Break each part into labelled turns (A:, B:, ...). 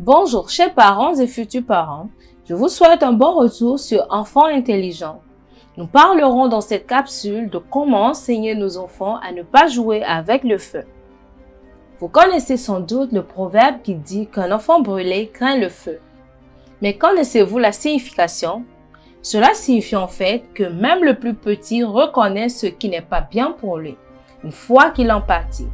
A: Bonjour chers parents et futurs parents, je vous souhaite un bon retour sur Enfants intelligents. Nous parlerons dans cette capsule de comment enseigner nos enfants à ne pas jouer avec le feu. Vous connaissez sans doute le proverbe qui dit qu'un enfant brûlé craint le feu. Mais connaissez-vous la signification? Cela signifie en fait que même le plus petit reconnaît ce qui n'est pas bien pour lui, une fois qu'il en pâtit.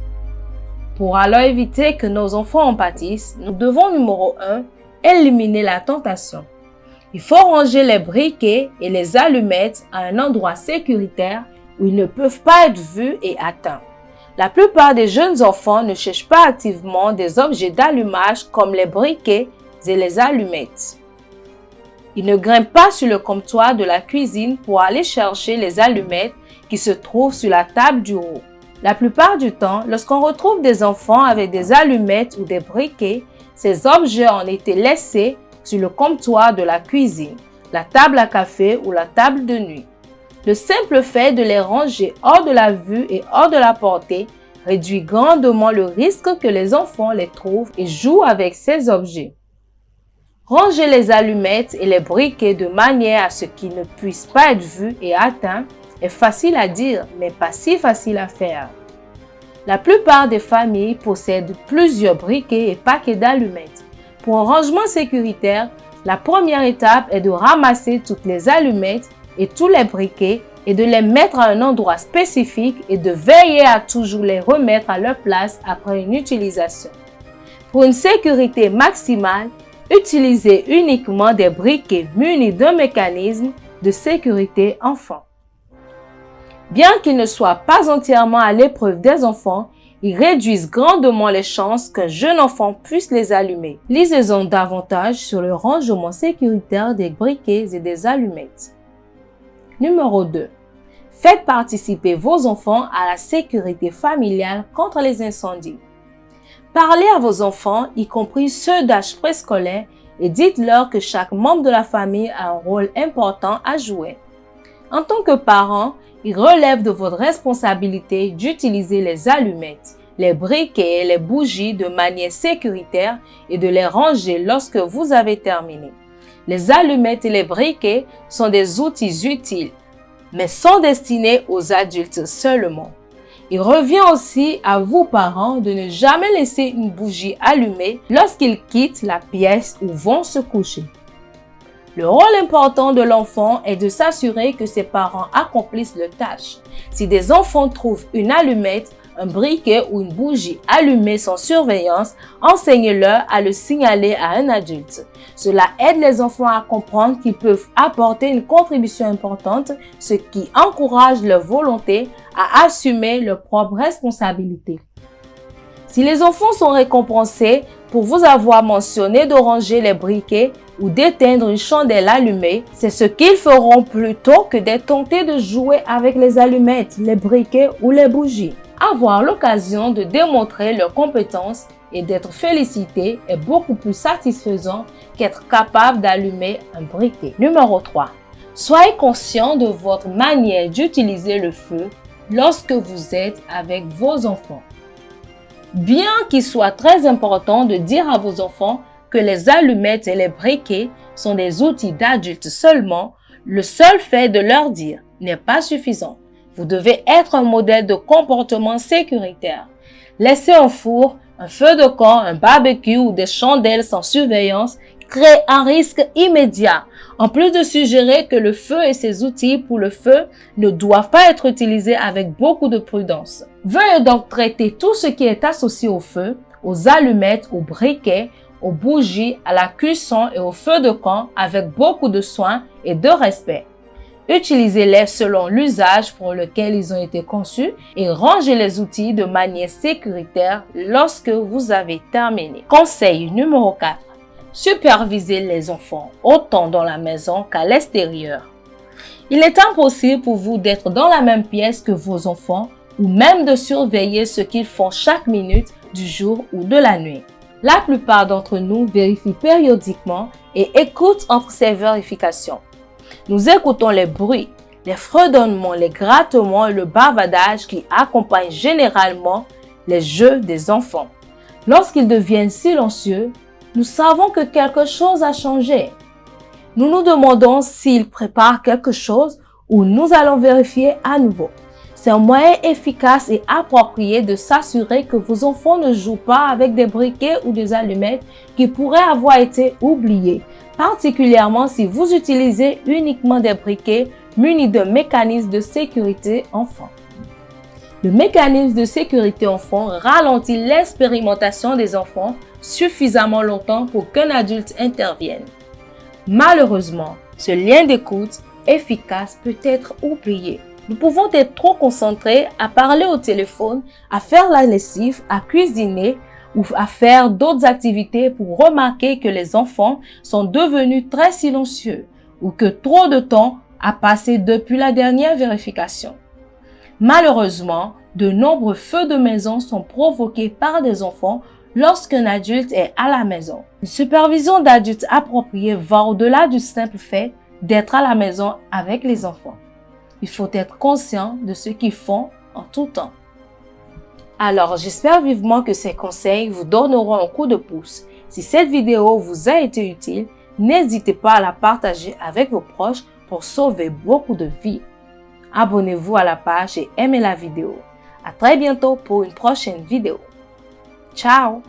A: Pour alors éviter que nos enfants en pâtissent, nous devons numéro 1, éliminer la tentation. Il faut ranger les briquets et les allumettes à un endroit sécuritaire où ils ne peuvent pas être vus et atteints. La plupart des jeunes enfants ne cherchent pas activement des objets d'allumage comme les briquets et les allumettes. Ils ne grimpent pas sur le comptoir de la cuisine pour aller chercher les allumettes qui se trouvent sur la table du haut. La plupart du temps, lorsqu'on retrouve des enfants avec des allumettes ou des briquets, ces objets ont été laissés sur le comptoir de la cuisine, la table à café ou la table de nuit. Le simple fait de les ranger hors de la vue et hors de la portée réduit grandement le risque que les enfants les trouvent et jouent avec ces objets. Ranger les allumettes et les briquets de manière à ce qu'ils ne puissent pas être vus et atteints est facile à dire, mais pas si facile à faire. La plupart des familles possèdent plusieurs briquets et paquets d'allumettes. Pour un rangement sécuritaire, la première étape est de ramasser toutes les allumettes et tous les briquets et de les mettre à un endroit spécifique et de veiller à toujours les remettre à leur place après une utilisation. Pour une sécurité maximale, utilisez uniquement des briquets munis d'un mécanisme de sécurité enfant. Bien qu'ils ne soient pas entièrement à l'épreuve des enfants, ils réduisent grandement les chances qu'un jeune enfant puisse les allumer. Lisez-en davantage sur le rangement sécuritaire des briquets et des allumettes. Numéro 2. Faites participer vos enfants à la sécurité familiale contre les incendies. Parlez à vos enfants, y compris ceux d'âge préscolaire, et dites-leur que chaque membre de la famille a un rôle important à jouer. En tant que parent, il relève de votre responsabilité d'utiliser les allumettes, les briquets et les bougies de manière sécuritaire et de les ranger lorsque vous avez terminé. Les allumettes et les briquets sont des outils utiles, mais sont destinés aux adultes seulement. Il revient aussi à vous parents de ne jamais laisser une bougie allumée lorsqu'ils quittent la pièce ou vont se coucher. Le rôle important de l'enfant est de s'assurer que ses parents accomplissent leur tâche. Si des enfants trouvent une allumette, un briquet ou une bougie allumée sans surveillance, enseignez-leur à le signaler à un adulte. Cela aide les enfants à comprendre qu'ils peuvent apporter une contribution importante, ce qui encourage leur volonté à assumer leurs propres responsabilités. Si les enfants sont récompensés pour vous avoir mentionné de ranger les briquets ou d'éteindre une chandelle allumée, c'est ce qu'ils feront plutôt que d'être tentés de jouer avec les allumettes, les briquets ou les bougies. Avoir l'occasion de démontrer leurs compétences et d'être félicité est beaucoup plus satisfaisant qu'être capable d'allumer un briquet. Numéro 3. Soyez conscient de votre manière d'utiliser le feu lorsque vous êtes avec vos enfants. Bien qu'il soit très important de dire à vos enfants que les allumettes et les briquets sont des outils d'adultes seulement, le seul fait de leur dire n'est pas suffisant. Vous devez être un modèle de comportement sécuritaire. Laisser un four, un feu de camp, un barbecue ou des chandelles sans surveillance crée un risque immédiat. En plus de suggérer que le feu et ses outils pour le feu ne doivent pas être utilisés avec beaucoup de prudence. Veuillez donc traiter tout ce qui est associé au feu, aux allumettes, aux briquets, aux bougies, à la cuisson et au feu de camp avec beaucoup de soin et de respect. Utilisez-les selon l'usage pour lequel ils ont été conçus et rangez les outils de manière sécuritaire lorsque vous avez terminé. Conseil numéro 4. Supervisez les enfants autant dans la maison qu'à l'extérieur. Il est impossible pour vous d'être dans la même pièce que vos enfants ou même de surveiller ce qu'ils font chaque minute du jour ou de la nuit. La plupart d'entre nous vérifient périodiquement et écoutent entre ces vérifications. Nous écoutons les bruits, les fredonnements, les grattements et le bavardage qui accompagnent généralement les jeux des enfants. Lorsqu'ils deviennent silencieux, nous savons que quelque chose a changé. Nous nous demandons s'il prépare quelque chose ou nous allons vérifier à nouveau. C'est un moyen efficace et approprié de s'assurer que vos enfants ne jouent pas avec des briquets ou des allumettes qui pourraient avoir été oubliés, particulièrement si vous utilisez uniquement des briquets munis de mécanismes de sécurité enfant. Le mécanisme de sécurité enfant ralentit l'expérimentation des enfants suffisamment longtemps pour qu'un adulte intervienne. Malheureusement, ce lien d'écoute efficace peut être oublié. Nous pouvons être trop concentrés à parler au téléphone, à faire la lessive, à cuisiner ou à faire d'autres activités pour remarquer que les enfants sont devenus très silencieux ou que trop de temps a passé depuis la dernière vérification. Malheureusement, de nombreux feux de maison sont provoqués par des enfants lorsqu'un adulte est à la maison. Une supervision d'adultes appropriée va au-delà du simple fait d'être à la maison avec les enfants. Il faut être conscient de ce qu'ils font en tout temps. Alors, j'espère vivement que ces conseils vous donneront un coup de pouce. Si cette vidéo vous a été utile, n'hésitez pas à la partager avec vos proches pour sauver beaucoup de vies. Abonnez-vous à la page et aimez la vidéo. À très bientôt pour une prochaine vidéo. Ciao!